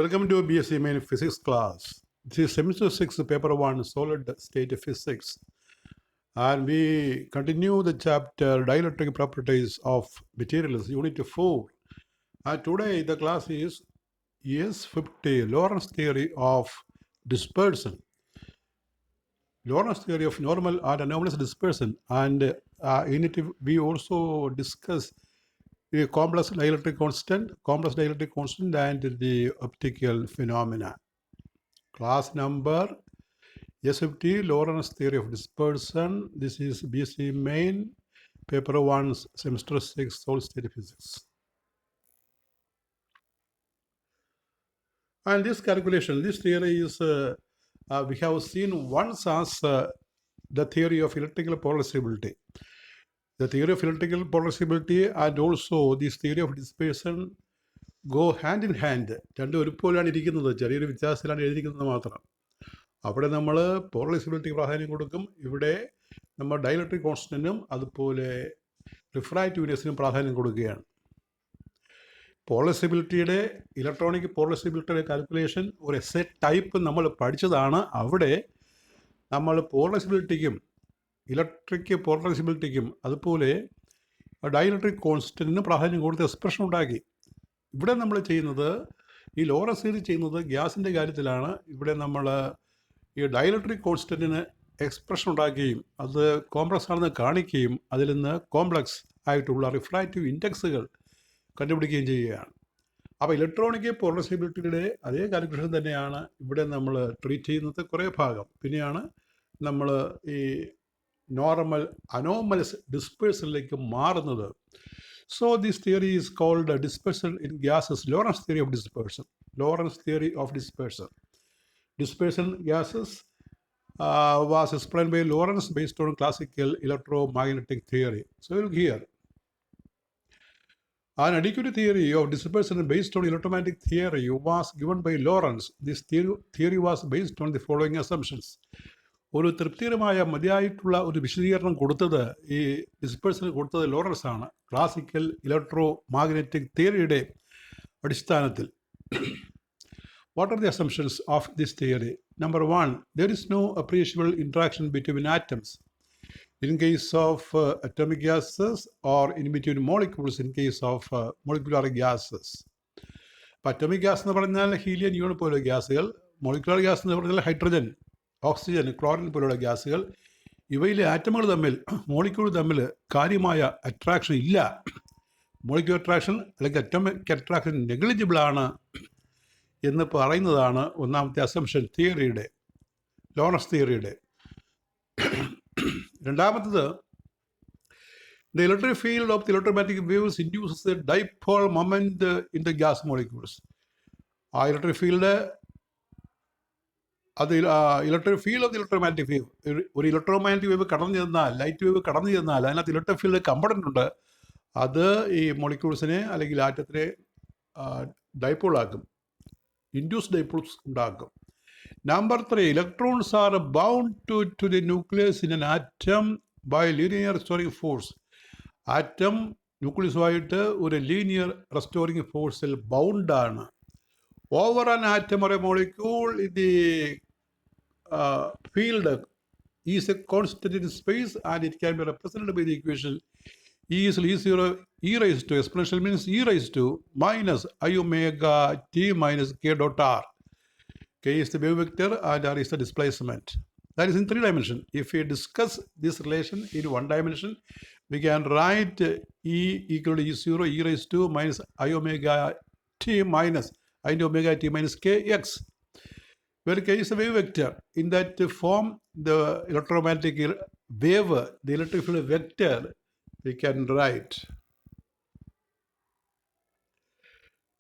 Welcome to BSc Main Physics class. This is semester 6, paper 1, solid state physics. And we continue the chapter dielectric properties of materials, unit 4. And today the class is S50, Lorentz theory of dispersion. Lorentz theory of normal and anomalous dispersion. And in it we also discuss the complex dielectric constant and the optical phenomena. Class number S50, Lorentz theory of dispersion. This is BSc Main, paper 1, semester 6, solid state physics. And this calculation, this theory is, we have seen once as the theory of electrical polarizability. The theory of electrical polarizability and also this theory of dispersion go hand in hand. രണ്ടും ഒരുപോലെയാണ് ഇരിക്കുന്നത്, ചെറിയൊരു വ്യത്യാസത്തിലാണ് എഴുതിയിരിക്കുന്നത് മാത്രം. അവിടെ നമ്മൾ polarisability പ്രാധാന്യം കൊടുക്കും, ഇവിടെ നമ്മൾ ഡയലക്ട്രിക് കോൺസ്റ്റന്റിനും അതുപോലെ റിഫ്രാക്റ്റീവ്നെസ്സിനും പ്രാധാന്യം കൊടുക്കുകയാണ്. പോളറൈസിബിലിറ്റിയുടെ ഇലക്ട്രോണിക് പോളറൈസിബിലിറ്റിയുടെ കാൽക്കുലേഷൻ ഒരു എസ്സേ ടൈപ്പ് നമ്മൾ പഠിച്ചതാണ്. അവിടെ നമ്മൾ പോളറൈസിബിലിറ്റിക്കും ഇലക്ട്രിക് പോളറൈസിബിലിറ്റിക്കും അതുപോലെ ഡയലക്ട്രിക് കോൺസ്റ്റന്റിനും പ്രാധാന്യം കൊടുത്ത് എക്സ്പ്രഷൻ ഉണ്ടാക്കി. ഇവിടെ നമ്മൾ ചെയ്യുന്നത്, ഈ ലോറൻസ് തിയറി ചെയ്യുന്നത് ഗ്യാസിൻ്റെ കാര്യത്തിലാണ്. ഇവിടെ നമ്മൾ ഈ ഡയലക്ട്രിക് കോൺസ്റ്റന്റിന് എക്സ്പ്രഷൻ ഉണ്ടാക്കുകയും അത് കോംപ്ലക്സ് ആണെന്ന് കാണിക്കുകയും അതിൽ നിന്ന് കോംപ്ലക്സ് ആയിട്ടുള്ള റിഫ്രാക്റ്റീവ് ഇൻഡെക്സുകൾ കണ്ടുപിടിക്കുകയും ചെയ്യുകയാണ്. അപ്പോൾ ഇലക്ട്രോണിക് പോളറൈസിബിലിറ്റിയുടെ അതേ കാൽക്കുലേഷൻ തന്നെയാണ് ഇവിടെ നമ്മൾ ട്രീറ്റ് ചെയ്യുന്നത് കുറേ ഭാഗം. പിന്നെയാണ് നമ്മൾ ഈ നോർമൽ അനോമലസ് ഡിസ്പേഴ്സണിലേക്ക് മാറുന്നത്. So this theory is called dispersion in gases, Lorentz theory of dispersion. Lorentz theory of dispersion. Dispersion gases was explained by Lorentz based on classical electromagnetic theory. So look here. An adequate theory of dispersion based on electromagnetic theory was given by Lorentz. This theory was based on the following assumptions. ഒരു തൃപ്തികരമായ മതിയായിട്ടുള്ള ഒരു വിശദീകരണം കൊടുത്തത്, ഈ dispersion കൊടുത്തത് Lawrence ആണ്, classical electro magnetic തിയറിയുടെ അടിസ്ഥാനത്തിൽ. What are the assumptions of this theory? Number 1, there is no appreciable interaction between atoms in case of atomic gases or in between molecules in case of molecular gases. അപ്പോൾ atomic gas എന്ന് പറഞ്ഞാൽ helium, neon പോലുള്ള ഗ്യാസുകൾ, molecular gas എന്ന് പറഞ്ഞാൽ hydrogen, oxygen, chlorine പോലുള്ള ഗ്യാസുകൾ, ഇവയിലെ ആറ്റമുകൾ തമ്മിൽ, molecule തമ്മിൽ കാര്യമായ അട്രാക്ഷൻ ഇല്ല. മോളിക്യൂൾ അട്രാക്ഷൻ അല്ലെങ്കിൽ അറ്റോമിക് അട്രാക്ഷൻ നെഗ്ലിജിബിൾ ആണ് എന്ന് പറയുന്നതാണ് ഒന്നാമത്തെ അസംഷൻ തിയറിയുടെ, ലോറൻസ് തിയറിയുടെ. രണ്ടാമത്തത്, the electric field of the electromagnetic waves induces a dipole moment in the gas molecules. ആ ഇലക്ട്രിക് ഫീൽഡ്, അത് electric field of the electromagnetic wave, ഒരു ഇലക്ട്രോമാഗ്നറ്റിക് വേവ് കടന്നു ചെന്നാൽ, ലൈറ്റ് വേവ് കടന്നു ചെന്നാൽ അതിനകത്ത് ഇലക്ട്രിക് ഫീൽഡ് കമ്പണൻ്റ് ഉണ്ട്. അത് ഈ മോളിക്യൂൾസിനെ അല്ലെങ്കിൽ ആറ്റത്തിനെ ഡൈപോളാക്കും, ഇൻഡ്യൂസ് ഡൈപോൾസ് ഉണ്ടാക്കും. Number 3, electrons are bound to the nucleus in an atom by linear restoring force. Atom ന്യൂക്ലിയസുമായിട്ട് ഒരു ലീനിയർ റെസ്റ്റോറിംഗ് ഫോഴ്സിൽ ബൗണ്ടാണ്. Over an atom or a molecule, the field is a constant in space and it can be represented by the equation E is E0 e raised to, exponential means e raised to minus I omega t minus k dot r. K is the wave vector and r is the displacement. That is in 3 dimensions. If we discuss this relation in 1 dimension, we can write E equal to E0 e raised to minus I omega t minus I omega t minus kx, where k is a wave vector. In that form, the electromagnetic wave, the electric field vector, we can write.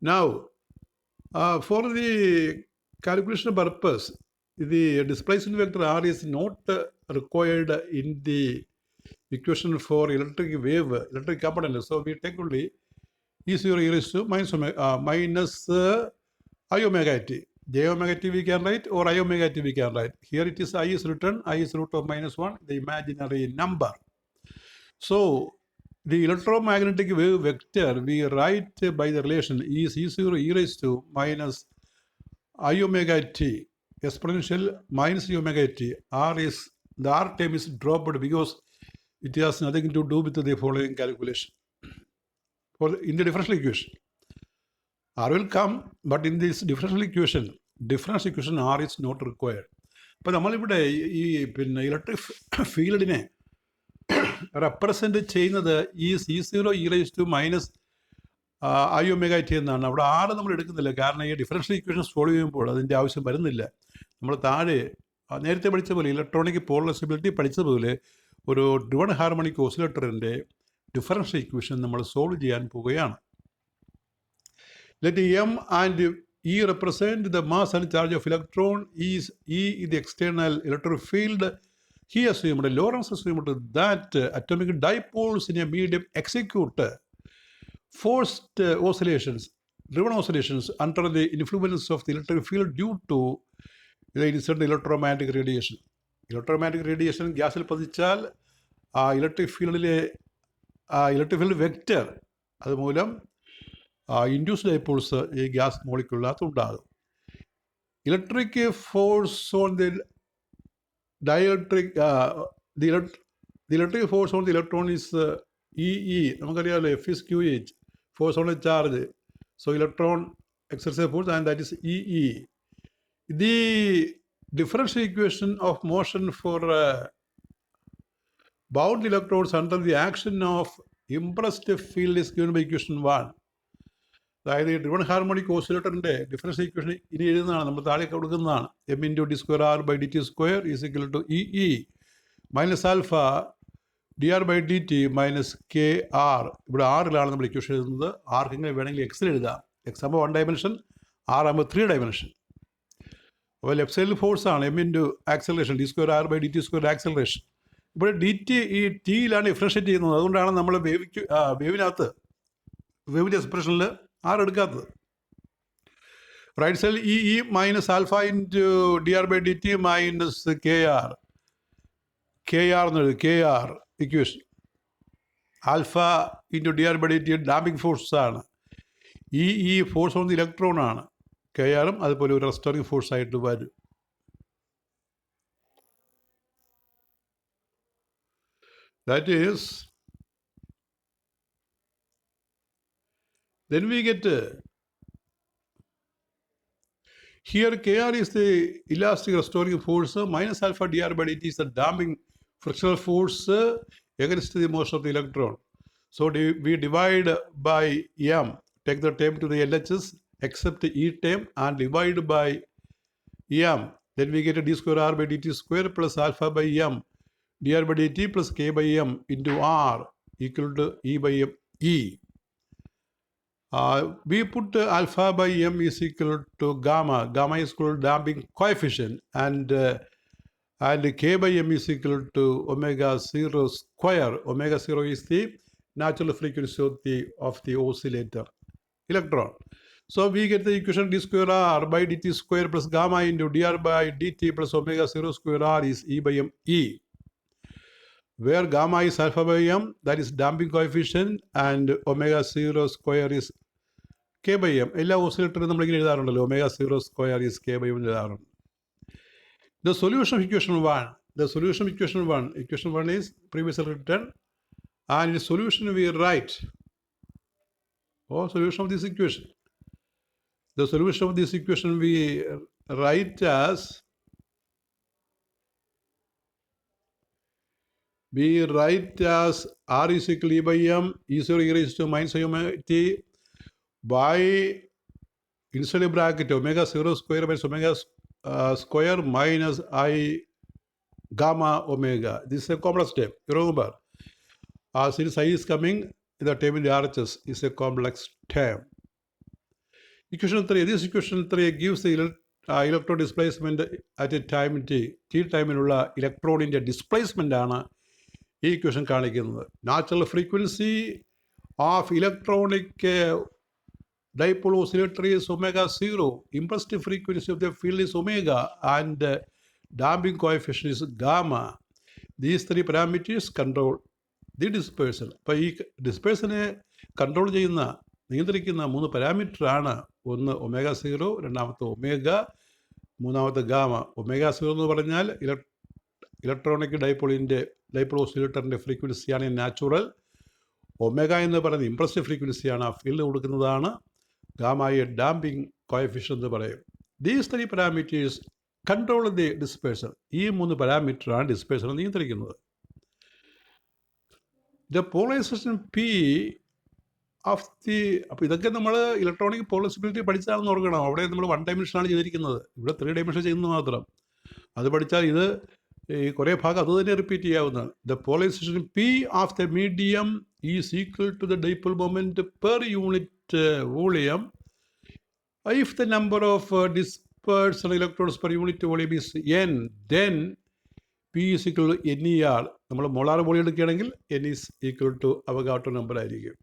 Now, for the calculation purpose, the displacement vector r is not required in the equation for electric wave, electric component. So we take only E0 e raised to minus I omega t. J omega t we can write, or I omega t we can write. Here it is I is written, I is root of -1, the imaginary number. So the electromagnetic wave vector we write by the relation E is E0 e raised to minus I omega t exponential minus omega t. The R term is dropped because it has nothing to do with the following calculation. In the differential equation, R will come, but in this differential equation R is not required. അപ്പോൾ നമ്മളിവിടെ ഈ electric ഫീൽഡിനെ represent ചെയ്യുന്നത് ഈ C0 - I omega t എന്നാണ്. അവിടെ ആറ് നമ്മൾ എടുക്കുന്നില്ല, കാരണം ഈ ഡിഫറൻഷ്യൽ ഇക്വേഷൻ സോൾവ് ചെയ്യുമ്പോൾ അതിൻ്റെ ആവശ്യം വരുന്നില്ല. നമ്മൾ താഴെ നേരത്തെ പഠിച്ച പോലെ ഇലക്ട്രോണിക് പോളറൈസബിലിറ്റി പഠിച്ചതുപോലെ ഒരു ഡ്രിവൺ ഹാർമോണിക് ഓസിലേറ്ററിൻ്റെ ഡിഫറൻഷ്യൽ ഇക്വേഷൻ നമ്മൾ സോൾവ് ചെയ്യാൻ പോവുകയാണ്. Let M and E represent the mass and charge of electron. E is the external electric field. He assumed, Lorentz assumed, that atomic dipoles in a medium execute forced oscillations, driven oscillations under the influence of the electric field due to the incident electromagnetic radiation. Electromagnetic radiation ഗ്യാസിൽ പതിച്ചാൽ ആ electric field vector അതുമൂലം induced dipoles ഈ gas മോളിക്യൂളിനകത്ത് ഉണ്ടാകും. Electric force on the electric force on the electron is EE. നമുക്കറിയാമല്ലോ F is QH, force on a charge. So electron exercise force, and that is EE. The differential equation of motion for bound electrons under the action of impressed field is given by equation 1. അതായത് ഈ driven harmonic ഓസിലേറ്ററിൻ്റെ differential equation ഇനി എഴുതുന്നതാണ്, നമ്മൾ താഴെ കൊടുക്കുന്നതാണ്. M × d²R/dt² is equal to EE minus alpha dr/dt minus kr. ഇവിടെ ആറിലാണ് നമ്മൾ equation എഴുതുന്നത്. ആർക്ക് ഇങ്ങനെ വേണമെങ്കിൽ എക്സിൽ എഴുതാം. എക്സ് ആകുമ്പോൾ 1 dimension, ആർ ആകുമ്പോൾ 3 dimension. അപ്പോൾ ലെഫ്റ്റ് സൈഡിൽ ഫോഴ്സ് ആണ് M × ആക്സലറേഷൻ, d²R/dt² ആക്സലറേഷൻ. ഇവിടെ dt ഈ ടിയിലാണ് ഡിഫറൻഷ്യേറ്റ് ചെയ്യുന്നത്. അതുകൊണ്ടാണ് നമ്മൾ വേവിനകത്ത് വേവിൻ്റെ എക്സ്പ്രഷനിൽ ആർ എടുക്കാത്തത്. റൈറ്റ് സൈഡിൽ EE minus alpha into dr/dt minus kr എന്ന് എഴുതി. kr equation alpha into dr/dt damping force ആണ്. ഈ ഫോഴ്സ് ഓൺ ദി ഇലക്ട്രോൺ ആണ്. kr അതുപോലെ ഒരു റെസ്റ്റോറിംഗ് ഫോഴ്സ് ആയിട്ട് വരും. That is then we get here kr is the elastic restoring force, minus alpha dr/dt is the damping frictional force against the motion of the electron. So we divide by m, take the term to the LHS, accept the E term and divide by m. Then we get a d²R/dt² plus alpha by m dr/dt plus k by m into r equal to E by m E. We put alpha by m is equal to gamma. Gamma is equal to damping coefficient, and k by m is equal to omega 0 square. Omega 0 is the natural frequency of the oscillator electron. So we get the equation d²R/dt² plus gamma into dr/dt plus omega 0 square r is E by m E, where gamma is alpha by m, that is damping coefficient, and omega 0 square is k by m. എല്ലാ ഓസിലേറ്ററും നമ്മളിങ്ങനെ എഴുതാറുണ്ടല്ലോ, omega 0 square is k by m എഴുതാറുണ്ട്. The solution of equation 1. Equation 1 is previously written, and in the solution we write, solution of this equation. The solution of this equation we write as R is equal to E by m, E0 e raised to minus omega t by inside a bracket omega 0 square minus omega square minus I gamma omega. This is a complex term. You remember, since I is coming, the term in the RHS is a complex term. Equation 3. This equation 3 gives the electron displacement at a time t ടൈമിലുള്ള ഇലക്ട്രോണിൻ്റെ displacement ആണ് ഈ equation കാണിക്കുന്നത്. Natural frequency of electronic dipole oscillator is omega 0. Impressed frequency of the field is omega, and damping coefficient is gamma. These three parameters control the dispersion. അപ്പോൾ ഈ ഡിസ്പേഴ്സനെ control ചെയ്യുന്ന നിയന്ത്രിക്കുന്ന 3 പാരാമീറ്ററാണ്. ഒന്ന് ω0, രണ്ടാമത്തെ ഒമേഗ, മൂന്നാമത്തെ ഗാമ. ω0 എന്ന് പറഞ്ഞാൽ ഇലക്ട്രോണിക് ഡൈപോൾ ഓസിലേറ്ററിൻ്റെ ഫ്രീക്വൻസിയാണ് നാച്ചുറൽ. ഒമേഗ എന്ന് പറയുന്നത് ഇംപ്രസീവ് ഫ്രീക്വൻസിയാണ്, ആ ഫീൽഡ് കൊടുക്കുന്നതാണ്. ഗാമയെ ഡാമ്പിംഗ് കോഎഫിഷ്യൻ്റ് എന്ന് പറയും. These 3 parameters control the dispersion. ഈ 3 പാരാമീറ്ററാണ് ഡിസ്പേഴ്സൺ നിയന്ത്രിക്കുന്നത്. The polarization P of the, അപ്പോൾ ഇതൊക്കെ നമ്മൾ ഇലക്ട്രോണിക് പോളറൈസിബിലിറ്റി പഠിച്ചാണെന്ന് ഓർക്കണം. അവിടെ നമ്മൾ 1 ഡയമെൻഷനാണ് ചെയ്തിരിക്കുന്നത്, ഇവിടെ 3 ഡയമെൻഷൻ ചെയ്യുന്നത് മാത്രം. അത് പഠിച്ചാൽ ഇത് ഈ കുറേ ഭാഗം അത് തന്നെ റിപ്പീറ്റ് ചെയ്യാവുന്നതാണ്. The polarization P of the medium is equal to the dipole moment per unit volume if the number of dispersed electrons per unit volume is n, then P is equal to NER. നമ്മൾ molar volume എടുക്കുകയാണെങ്കിൽ N is equal to Avogadro number ആയിരിക്കും.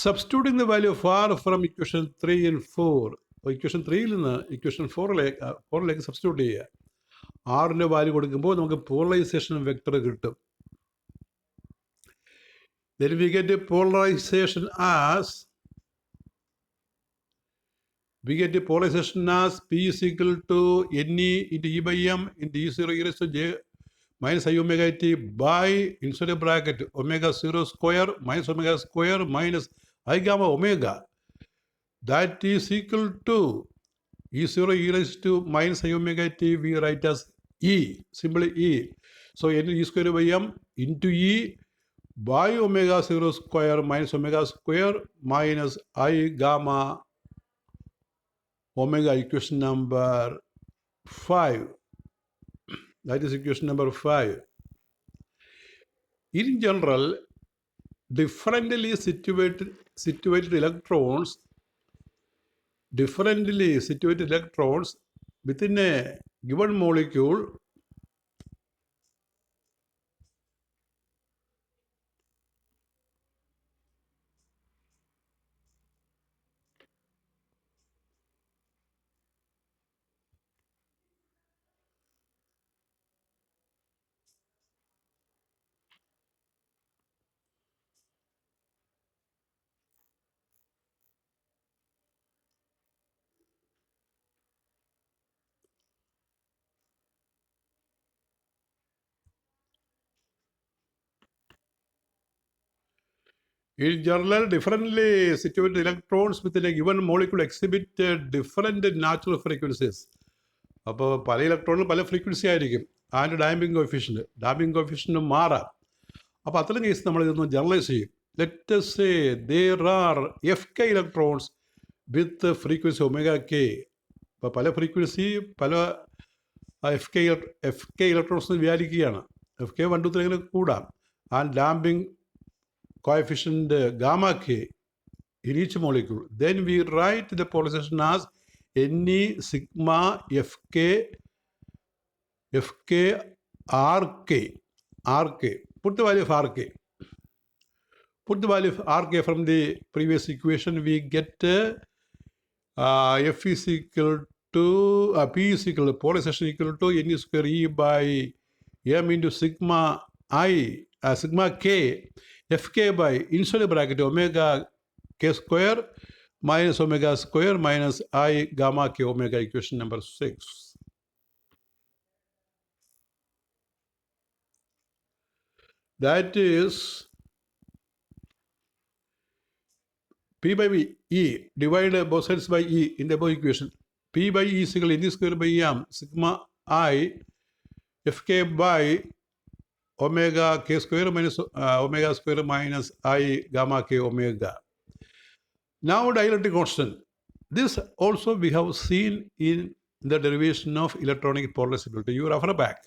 Substituting the value far from equation 3 and 4. അപ്പോൾ equation 3യിൽ നിന്ന് equation 4ലേക്ക് substitute ചെയ്യുക. ആറിൻ്റെ value കൊടുക്കുമ്പോൾ നമുക്ക് polarisation vector കിട്ടും. Then we get the polarization as P is equal to NE into E by M into E0 e raised to J minus I omega t by inside a bracket omega 0 square minus omega square minus I gamma omega. That is equal to E0 e raised to minus I omega t we write as E, simply E. So N E square by M into E by omega 0 square minus omega square minus I gamma omega, equation number 5. That is equation number 5. In general, differently situated electrons within a given molecule in general, differently situated electrons within a given molecule exhibit different natural frequencies. അപ്പോൾ പല ഇലക്ട്രോണിലും പല frequency ആയിരിക്കും. And damping coefficient മാറാം. അപ്പോൾ അത്തരം case നമ്മൾ ഇതൊന്ന് generalise ചെയ്യും. Let us say there are FK electrons with frequency omega K. അപ്പോൾ പല ഫ്രീക്വൻസി പല എഫ് കെ ഇലക്ട്രോൺസ് വ്യാപിക്കുകയാണ്. FK 1, 2, 3 അങ്ങനെ കൂടാം. And damping coefficient gamma k in each molecule. Then we write the polarization as Ne sigma Fk Rk. Put the value of Rk. Put the value of Rk from the previous equation. We get F is equal to P is equal to polarization equal to Ne square E by M into sigma k Fk by inside bracket omega k square minus omega square minus I gamma k omega, equation number 6. That is P by E, divide both sides by E in the above equation. P by E is equal to N square by M sigma I Fk by omega k square minus omega square minus I gamma k omega. Now dielectric constant. This also we have seen in the derivation of electronic polarizability. You refer back.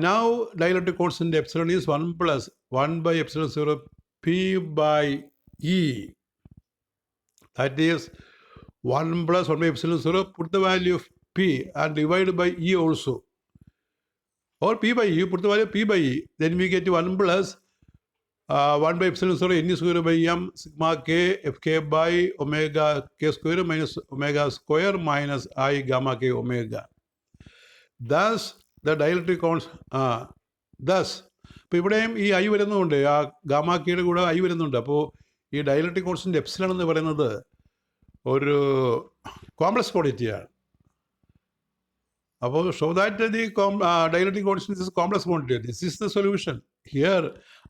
Now dielectric constant epsilon is 1 plus 1 by epsilon 0 P by E. That is 1 plus 1 by epsilon 0. Put the value of P and divide by E also. Or P by E, you put the value of P by E, then we get 1 plus 1 by epsilon 0 N square by M sigma k Fk by omega k square minus omega square minus I gamma k omega. Thus, the dielectric constant, അപ്പോൾ ഇവിടെയും ഈ I വരുന്നുണ്ട്, ആ gamma കെയുടെ കൂടെ I വരുന്നുണ്ട്. അപ്പോൾ ഈ ഡയലക്ട്രിക് കോൺസ്റ്റൻറ്റ് എപ്സിലൺ എന്ന് പറയുന്നത് ഒരു കോംപ്ലക്സ് ക്വാണ്ടിറ്റിയാണ്. അപ്പോൾ show that the dielectric constant is complex quantity. This is the solution. Here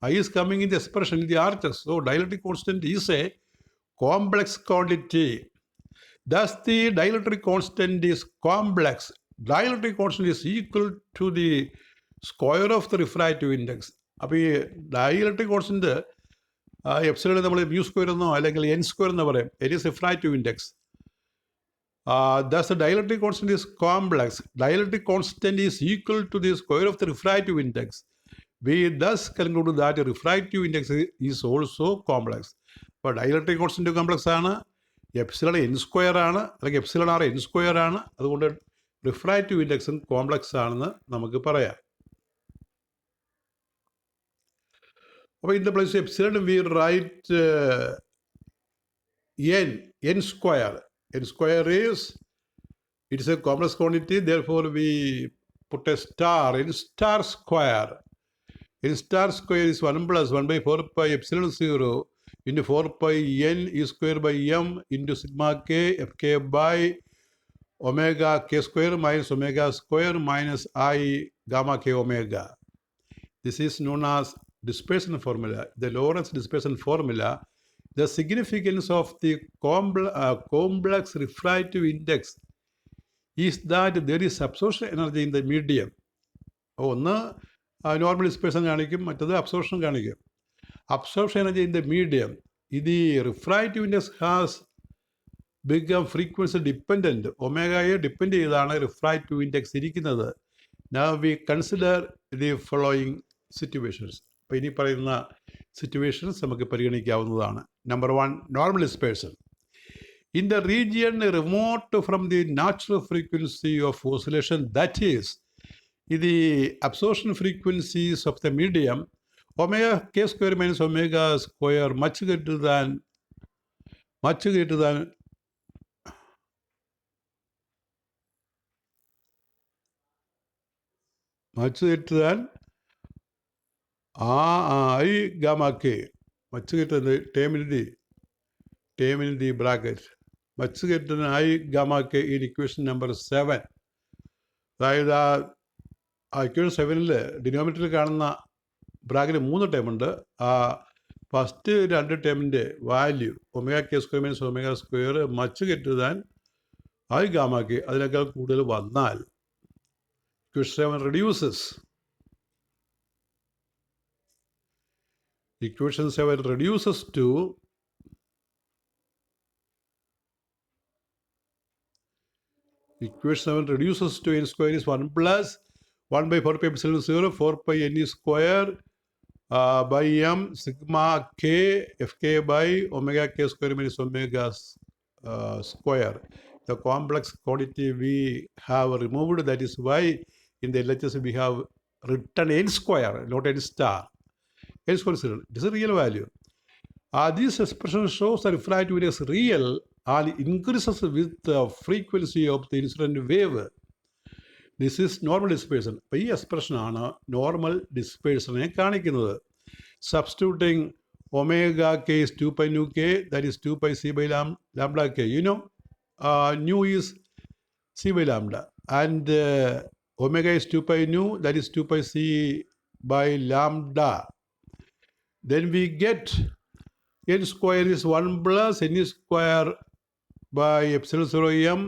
I is coming in the expression in the arches. So dielectric constant is A complex quantity. Thus, the dielectric constant is complex. Dielectric constant is equal to the square of the refractive index. അപ്പോൾ ഈ dielectric constant epsilon നമ്മൾ mu square എന്നോ അല്ലെങ്കിൽ N square എന്ന് പറയും. It is refractive index. Thus, the dielectric constant is complex. Dielectric constant is equal to the square of the refractive index. We thus conclude that the refractive index is also complex. അപ്പോൾ dielectric constant complex ആണ്, epsilon N square ആണ്, അല്ലെങ്കിൽ epsilon R N square ആണ്. അതുകൊണ്ട് refractive ഇൻഡെക്സും complex ആണെന്ന് നമുക്ക് പറയാം. അപ്പോൾ in the place epsilon we write n square. N square is it's a complex quantity. therefore we put a star in star square. In star square is 1 plus 1 by 4 pi epsilon 0 into 4 pi n e square by m into sigma k fk by omega k square minus omega square minus I gamma k omega. This is known as dispersion formula, the Lorentz dispersion formula. The significance of the complex refractive index is that there is absorption energy in the medium. ഒന്ന് normal dispersion കാണിക്കും, മറ്റത് absorption കാണിക്കും. Absorption energy in the medium. The refractive index has become frequency dependent. ഒമേഗയെ depend ചെയ്താണ് refractive index ഇരിക്കുന്നത്. Now we consider the following situations. അപ്പോൾ ഇനി പറയുന്ന സിറ്റുവേഷൻസ് നമുക്ക് പരിഗണിക്കാവുന്നതാണ്. Number 1, normal dispersion. In the region remote from the natural frequency of oscillation, that is, the absorption frequencies of the medium, omega k square minus omega square much greater than I gamma k, much greater than term in the bracket, much greater than I gamma k in equation number 7. അതായത് ആ equation 7ൽ ഡിനോമിനേറ്ററിൽ കാണുന്ന ബ്രാക്കറ്റിൽ 3 term ഉണ്ട്. ആ first 2 ടേമിൻ്റെ value omega K square minus omega square much greater than I gamma K, അതിനേക്കാൾ കൂടുതൽ വന്നാൽ equation 7 reduces. Equation 7 reduces to n square is 1 plus 1 by 4 pi epsilon 0 4 pi n square by m sigma k fk by omega k square minus omega square. The complex quantity we have removed, that is why in the LHS we have written n square, not n star. N square is a real value. This expression shows the refractive index real and increases with the frequency of the incident wave. This is normal dispersion. അപ്പോൾ ഈ എക്സ്പ്രഷനാണ് normal ഡിസ്പേഴ്സനെ കാണിക്കുന്നത്. Substituting omega k is 2 pi nu k, that is 2 pi c by lambda k. You know, nu is c by lambda, and omega is 2 pi nu, that is 2 pi c by lambda. Then we get n square is 1 plus n square by epsilon 0 m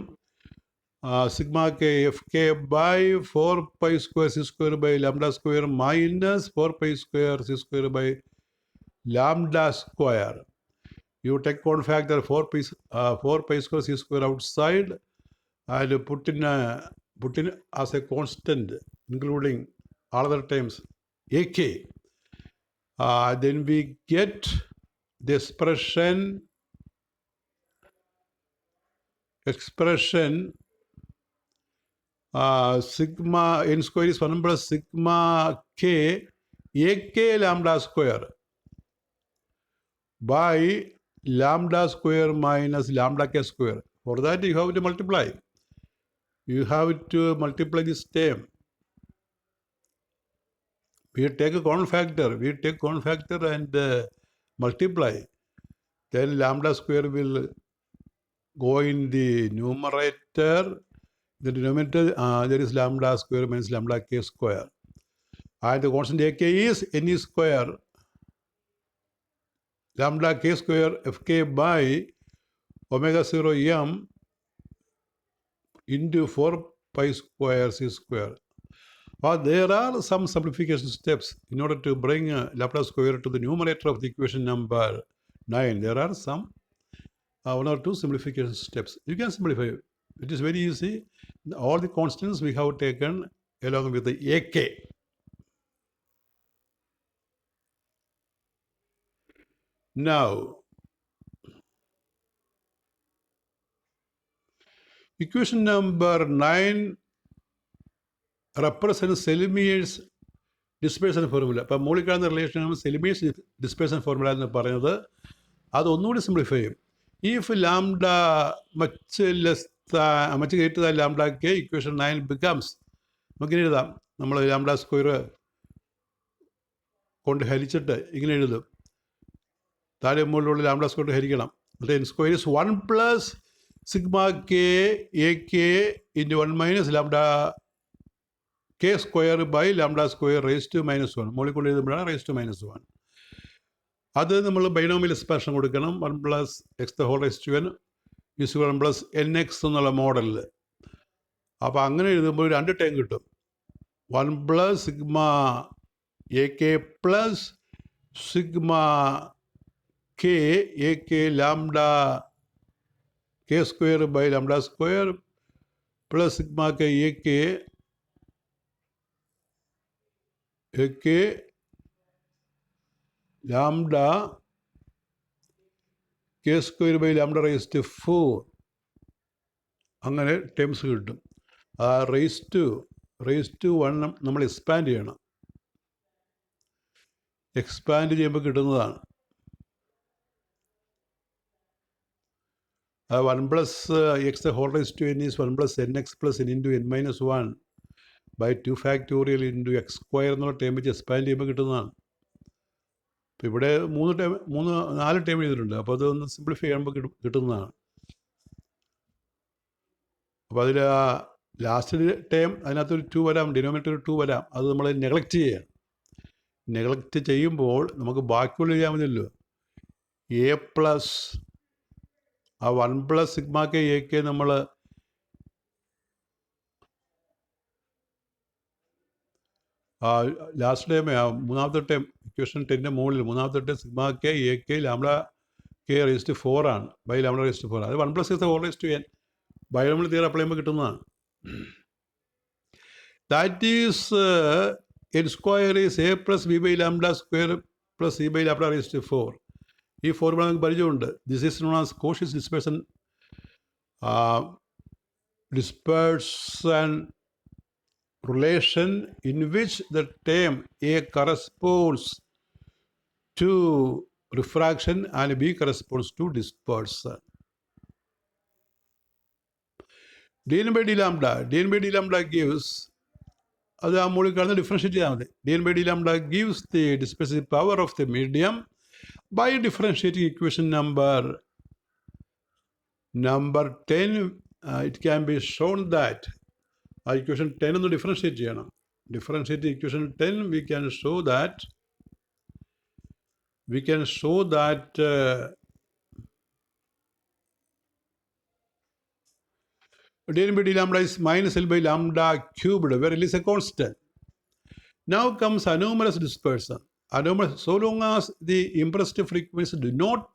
sigma k fk by 4 pi square c square by lambda square minus 4 pi square c square by lambda square. You take one factor 4 pi square c square outside and put in as a constant, including all other terms ak. Then we get the expression sigma n square is 1 plus sigma k ak lambda square by lambda square minus lambda k square. For that you have to multiply. You have to multiply this term. we take a common factor and multiply. Then lambda square will go in the numerator. The denominator, there is lambda square minus lambda k square. And the constant ak is n square lambda k square fk by omega 0 m into 4 pi square c square. But there are some simplification steps in order to bring Laplace square to the numerator of the equation number 9. There are some one or two simplification steps. You can simplify. It is very easy. All the constants we have taken along with the AK. Now, equation number 9 represents Selimius dispersion formula. അപ്പോൾ മുകളിൽ കാണുന്ന relation സെലിമിയസ് dispersion formula എന്ന് പറയുന്നത് അതൊന്നുകൂടി simplify ചെയ്യും. If lambda much greater than lambda K equation 9 becomes, നമുക്കിങ്ങനെ എഴുതാം. നമ്മൾ lambda square കൊണ്ട് ഹരിച്ചിട്ട് ഇങ്ങനെ എഴുതും. താഴെ മുകളിലുള്ള ലാംഡ സ്ക്വയർ ഹരിക്കണം. എന്നിട്ട് N square is 1 plus sigma k a K into 1 minus lambda k square by lambda square raised to minus 1. മുകളിൽ കൊണ്ട് എഴുതുമ്പോഴാണ് raised to minus 1. അത് നമ്മൾ ബൈനോമിയൽ എക്സ്പാൻഷൻ കൊടുക്കണം. 1 plus x the whole raised to n is 1 plus n x എന്നുള്ള മോഡലിൽ. അപ്പോൾ അങ്ങനെ എഴുതുമ്പോൾ 2 ടേം കിട്ടും. 1 plus sigma a k plus sigma k a k lambda k square by lambda square plus sigma k a k lambda k square by lambda raise to 4. അങ്ങനെ terms കിട്ടും. ആ raise to 1 നമ്മൾ expand ചെയ്യണം. Expand ചെയ്യുമ്പോൾ കിട്ടുന്നതാണ്. 1 plus x the whole raise to n is 1 plus n x plus n into n minus 1 by 2 factorial into x square എന്നുള്ള term വെച്ച് expand ചെയ്യുമ്പോൾ കിട്ടുന്നതാണ്. അപ്പോൾ ഇവിടെ 4 ടേം ചെയ്തിട്ടുണ്ട്. അപ്പോൾ അതൊന്ന് സിംപ്ലിഫൈ ചെയ്യുമ്പോൾ കിട്ടുന്നതാണ്. അപ്പോൾ അതിൽ ലാസ്റ്റ് ടേം അതിനകത്തൊരു 2 വരാം, ഡിനോമിനേറ്റർ 2 വരാം. അത് നമ്മൾ നെഗ്ലക്റ്റ് ചെയ്യാം. നെഗ്ലക്റ്റ് ചെയ്യുമ്പോൾ നമുക്ക് ബാക്കിയുള്ള ചെയ്യാൻ മതിയല്ലോ. എ പ്ലസ് ആ 1 plus sigma k a k നമ്മൾ ലാസ്റ്റ് ടൈം മൂന്നാമത്തെ ടൈം ഇക്വേഷൻ 10ൻ്റെ മുകളിൽ മൂന്നാമത്തെ time sigma k a k lambda k raise to 4 ആണ്. By lambda raise to 4. അത് 1 plus whole raise to n by നമ്മൾ തീരെ അപ്ലൈ ചെയ്യുമ്പോൾ കിട്ടുന്നതാണ്. That is n square is a plus b by lambda square plus c by lambda raise to 4. ഈ formula നമുക്ക് പരിചയമുണ്ട്. This is known as cautious dispersion relation in which the term A corresponds to refraction and B corresponds to dispersion. dn by d lambda gives, അത് ആ മുകളിൽ കാണുന്ന differentiate ചെയ്താൽ മതി. dn by d lambda gives the dispersive power of the medium by differentiating equation number 10. It can be shown that ആ equation 10 ഒന്ന് differentiate ചെയ്യണം. Differentiate equation 10 we can show that dn by d lambda is minus L by lambda cubed, where L is a constant. Now comes anomalous dispersion. So long as the impressed frequency do not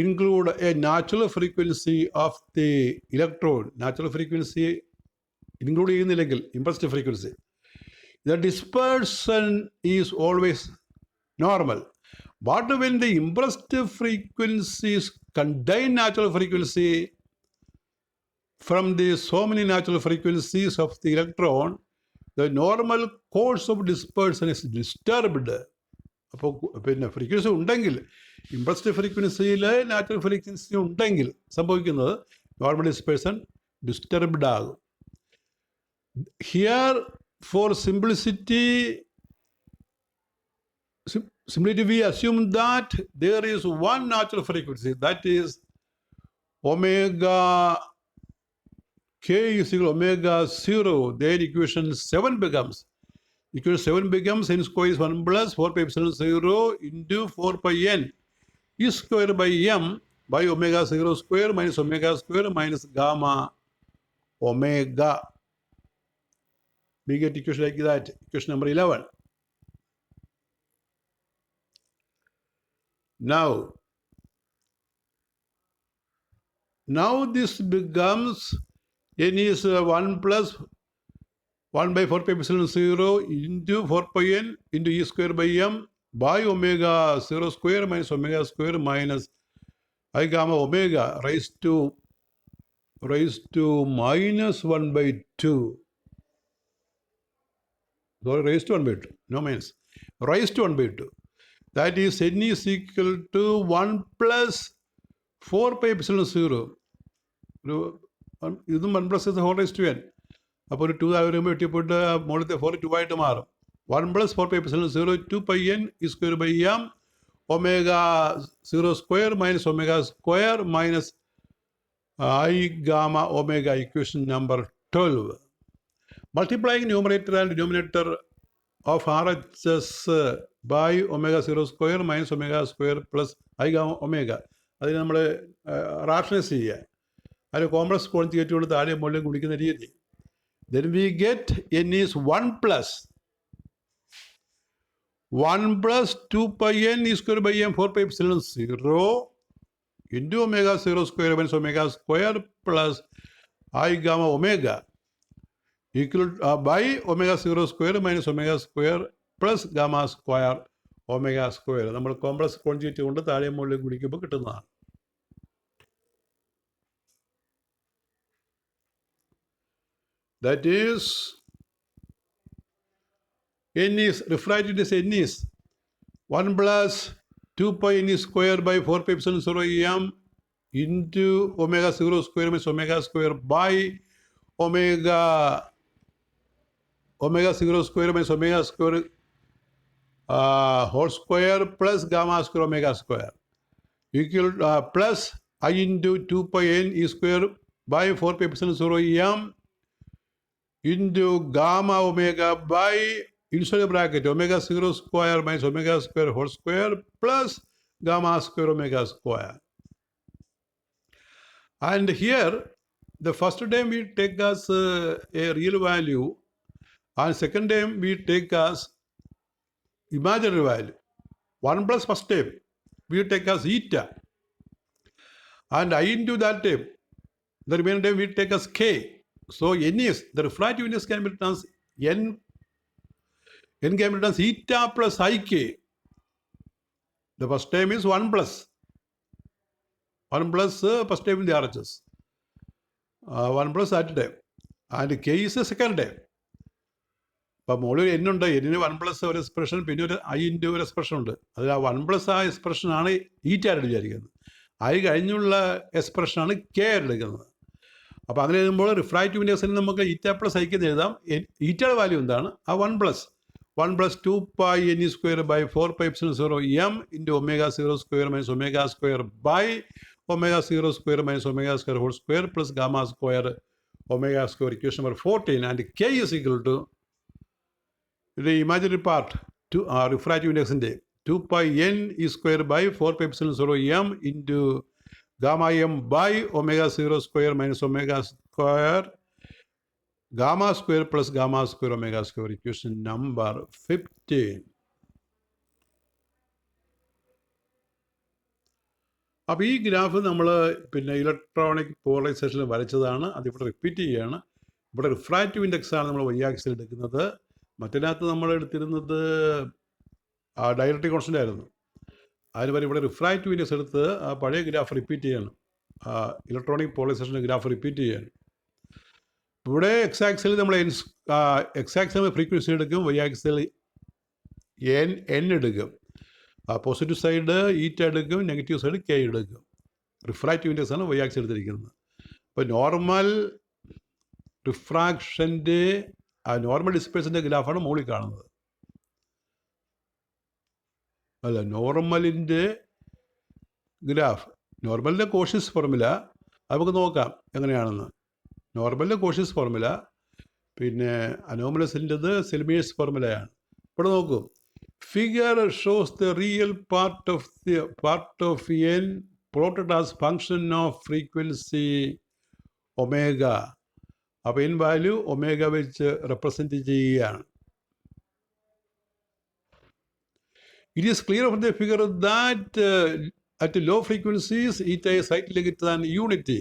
include a natural frequency of the electrode, natural frequency include ചെയ്യുന്നില്ലെങ്കിൽ impressed frequency, the dispersion is always normal. But when the impressed frequencies contain natural frequency from the so many natural frequencies of the electron, the normal course of dispersion is disturbed. അപ്പോൾ പിന്നെ frequency ഉണ്ടെങ്കിൽ, impressed ഫ്രീക്വൻസിയിൽ natural frequency ഉണ്ടെങ്കിൽ സംഭവിക്കുന്നത് normal dispersion disturbed ആകും. Here for simplicity Similarly, we assume that there is one natural frequency, that is omega k is equal to omega 0. Then equation 7 becomes n square is 1 plus 4 pi epsilon 0 into 4 pi n e square by m by omega 0 square minus omega square minus gamma omega. We get equation like that, equation number 11. Now this becomes n is 1 plus 1 by 4 pi epsilon 0 into 4 pi n into e square by m by omega 0 square minus omega square minus I gamma omega raised to minus 1 by 2. So raised to 1 by 2. No means raised to 1 by 2. That is n is equal to 1 plus 4 pi epsilon 0. ഇതും 1 plus is the whole raised to n. അപ്പോൾ ഒരു 2 വരുമ്പോൾ വെട്ടിപ്പോയിട്ട് മുകളിലത്തെ 4 2 ആയിട്ട് മാറും. 1 plus 4 pi epsilon 0 2 pi n e square by m omega 0 square minus omega square minus I gamma omega, equation number 12. Multiplying numerator and denominator of RHS by omega 0 square minus omega square plus I gamma omega. അതിന് നമ്മൾ rationalise ചെയ്യുക. അതിന് complex quantity കയറ്റിക്കൊണ്ട് താഴെ മുകളിൽ ഗുണിക്കുന്ന രീതി. Then we get n is 1 plus 2 pi n e square by m 4 pi epsilon 0 into omega 0 square minus omega square plus I gamma omega equal by omega 0 square minus omega square plus gamma square omega square. നമ്മൾ complex quantity കൊണ്ട് താഴെ മുകളിൽ ഗുണിക്കുമ്പോൾ കിട്ടുന്നതാണ്. That is n is refractiveness n is 1 plus 2 pi n square by 4 pi epsilon 0 m into omega 0 square minus omega square by omega 0 square minus omega square whole square plus gamma square omega square equal plus I into 2 pi n e square by 4 pi epsilon 0 m into gamma omega by inside bracket omega 0 square minus omega square whole square plus gamma square omega square. And here the first term we take as a real value and second term we take as imaginary value. 1 plus first term we take as eta and I into that term the remaining term we take as k. So n is the refractiveness can be written as n can be written as eta plus ik. The first term is 1 plus first term in the RHS 1 plus that term and k is the second term. അപ്പോൾ മുകളിൽ n ഉണ്ട്, n 1 plus ഒരു expression പിന്നെ ഒരു I into ഒരു expression ഉണ്ട്. അതിൽ ആ 1 പ്ലസ് ആ എക്സ്പ്രഷനാണ് ഈറ്റ ആയിട്ട് വിചാരിക്കുന്നത്. ഐ കഴിഞ്ഞുള്ള എക്സ്പ്രഷനാണ് കെ ആയിട്ട് എടുക്കുന്നത്. അപ്പോൾ അങ്ങനെ എഴുതുമ്പോൾ റിഫ്രാക്റ്റീവ് ഇൻഡെക്സിന് നമുക്ക് ഈറ്റ പ്ലസ് ഐക്ക് എഴുതാം. ഈറ്റയുടെ വാല്യൂ എന്താണ്? ആ 1 plus 2 pi n e square by 4 pi epsilon 0 m into omega 0 square minus omega square by omega 0 square minus omega square whole square plus gamma square omega square. Equation number 14 and k is equal to the imaginary part to refractive index in 2 pi n e square by 4 pi epsilon 0 m into gamma m by omega 0 square minus omega square gamma square plus gamma square omega square. Equation number 15. അപ്പോൾ ഈ graph നമ്മൾ പിന്നെ electronic പോളറൈസേഷനിൽ വരച്ചതാണ്. അതിവിടെ repeat ചെയ്യുകയാണ്. ഇവിടെ refractive index ആണ് നമ്മൾ y axle എടുക്കുന്നത്. മറ്റതിനകത്ത് നമ്മൾ എടുത്തിരുന്നത് ഡയലക്ട്രിക് കോൺസ്റ്റൻ്റ് ആയിരുന്നു. അതിന് വരെ ഇവിടെ റിഫ്രാക്റ്റീവ് ഇൻഡെക്സ് എടുത്ത് ആ പഴയ ഗ്രാഫ് റിപ്പീറ്റ് ചെയ്യാണ്. ഇലക്ട്രോണിക് പോളറൈസേഷൻ്റെ ഗ്രാഫ് റിപ്പീറ്റ് ചെയ്യാണ്. ഇവിടെ എക്സ് ആക്സിൽ നമ്മൾ എക്സ് ആക്സിൽ ഫ്രീക്വൻസി എടുക്കും, വൈ ആക്സിൽ എൻ എടുക്കും. പോസിറ്റീവ് സൈഡ് ഈറ്റ എടുക്കും, നെഗറ്റീവ് സൈഡ് കെ എടുക്കും. റിഫ്രാക്റ്റീവ് ഇൻഡെക്സ് ആണ് വൈ ആക്സിൽ എടുത്തിരിക്കുന്നത്. അപ്പോൾ നോർമൽ റിഫ്രാക്ഷൻ്റെ നോർമൽ ഡിസ്പേഴ്സിൻ്റെ ഗ്രാഫാണ് മുകളിൽ കാണുന്നത്. അല്ല, നോർമലിൻ്റെ ഗ്രാഫ്, നോർമലിൻ്റെ കോഷ്യസ് ഫോർമുല നമുക്ക് നോക്കാം എങ്ങനെയാണെന്ന്. നോർമലിൻ്റെ കോഷ്യസ് ഫോർമുല, പിന്നെ അനോമലസിൻ്റെത് സെൽമിയേഴ്സ് ഫോർമുലയാണ്. ഇവിടെ നോക്കൂ, figure shows the real part of N plotted as function of frequency omega. അപ്പോൾ എൻ വാല്യൂ ഒമേഗ വെച്ച് റെപ്രസെൻറ്റ് ചെയ്യുകയാണ്. It is clear from the figure that at low frequencies eta is slightly greater than unity.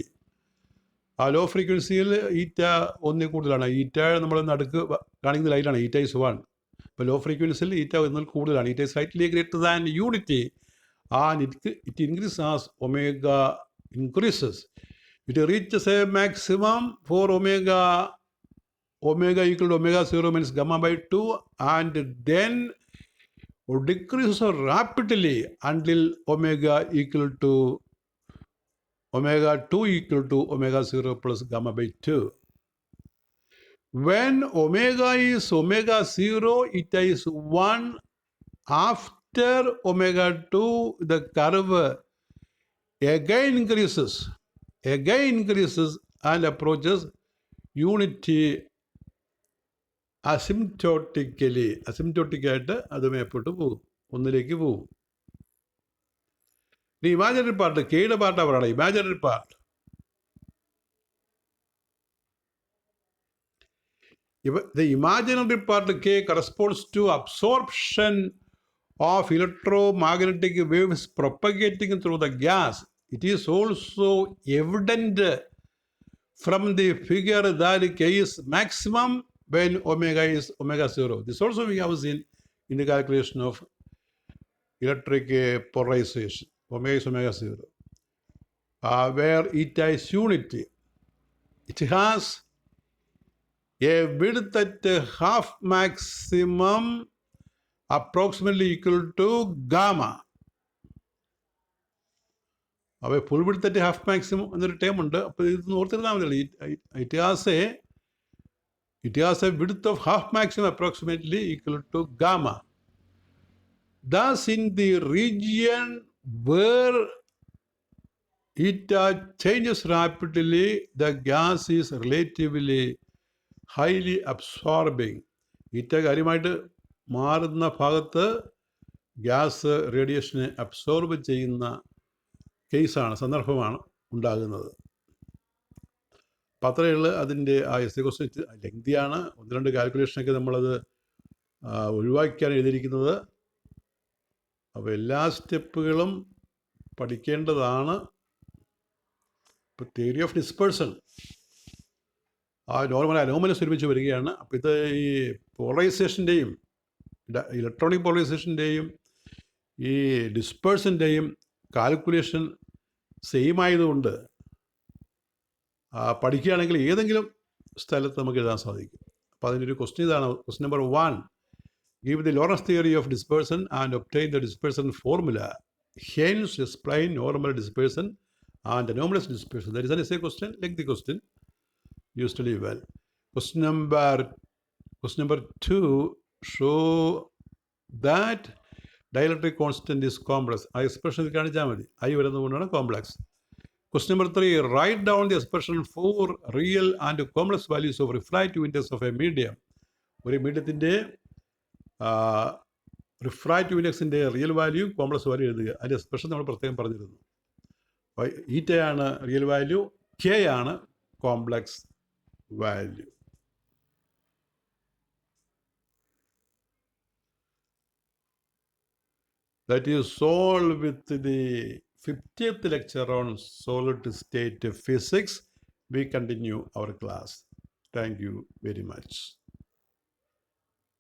ആ law ഫ്രീക്വൻസിയിൽ ഈറ്റ ഒന്നിൽ കൂടുതലാണ്. ഈറ്റ നമ്മൾ നടുക്ക് കാണിക്കുന്ന ലൈനാണ്, ഈറ്റ ഇസ് 1. അപ്പോൾ ലോ ഫ്രീക്വൻസിയിൽ ഈറ്റ ഒന്നിൽ കൂടുതലാണ്. Eta is slightly greater than unity. It increase as omega increases. It reaches a maximum for omega equal to omega 0 means gamma by 2 and then decreases rapidly until omega 2 equal to omega 0 plus gamma by 2. When omega is omega 0, it is 1. After omega 2, the curve again increases and approaches unity അസിംപ്റ്റോട്ടിക്കായിട്ട് അത് മേപ്പോട്ട് പോകും, ഒന്നിലേക്ക് പോകും. ഇനി imaginary part, കെയുടെ പാർട്ടാണ് പറയണം. Imaginary part, the imaginary part K corresponds to absorption of electromagnetic waves propagating through the gas. It is also evident from the figure that K is maximum when omega is omega 0. This also we have seen in the calculation of electric polarization. Omega is omega 0. Where eta is unity. It has a width at half maximum approximately equal to gamma. അപ്പോൾ full width at half maximum എന്നൊരു term ഉണ്ട്. അപ്പോൾ ഇത് ഓർത്തിരുന്നാൽ മതി. It has a width of half maximum approximately equal to gamma. Thus, in the region where eta changes rapidly, the gas is relatively highly absorbing. eta കാര്യമായിട്ട് മാറുന്ന ഭാഗത്ത് gas റേഡിയേഷനെ absorb ചെയ്യുന്ന കേസാണ്, സന്ദർഭമാണ് ഉണ്ടാകുന്നത്. അപ്പോൾ അത്രയുള്ള അതിൻ്റെ ആ എസ് ക്വസ്റ്റ്യൻ ലെങ്തിയാണ്. 1-2 കാൽക്കുലേഷനൊക്കെ നമ്മളത് ഒഴിവാക്കിയാണ് എഴുതിയിരിക്കുന്നത്. അപ്പോൾ എല്ലാ സ്റ്റെപ്പുകളും പഠിക്കേണ്ടതാണ്. ഇപ്പോൾ തിയറി ഓഫ് ഡിസ്പേഴ്സൺ, ആ നോർമൽ അനോമലസ് ഒരുമിച്ച് വരികയാണ്. അപ്പോൾ ഇത് ഈ പോളറൈസേഷൻ്റെയും ഇലക്ട്രോണിക് പോളറൈസേഷൻ്റെയും ഈ ഡിസ്പേഴ്സൻ്റെയും കാൽക്കുലേഷൻ സെയിം ആയതുകൊണ്ട് പഠിക്കുകയാണെങ്കിൽ ഏതെങ്കിലും സ്ഥലത്ത് നമുക്ക് എഴുതാൻ സാധിക്കും. അപ്പോൾ അതിനൊരു ക്വസ്റ്റ്യൻ ഇതാണ്. Question number 1, give the Lorentz theory of dispersion and obtain the dispersion formula. Hence explain normal dispersion and anomalous dispersion. That is an essay question, lengthy question. You study well. Question number 2, show that dielectric constant is complex. ആ expression കാണിച്ചാൽ മതി. I വരുന്നതുകൊണ്ടാണ് complex. Question number 3, write down the expression for real and complex values of refractive index of a medium. ഒരു മീഡിയത്തിൻ്റെ റിഫ്രാക്റ്റീവ് ഇൻഡെക്സിൻ്റെ real value complex value എഴുതുക. അതിൻ്റെ എക്സ്പ്രഷൻ നമ്മൾ പ്രത്യേകം പറഞ്ഞിരുന്നു. ഈറ്റയാണ് റിയൽ വാല്യൂ, കെ ആണ് complex value. That is all with the 50th lecture on solid state physics. We continue our class. Thank you very much.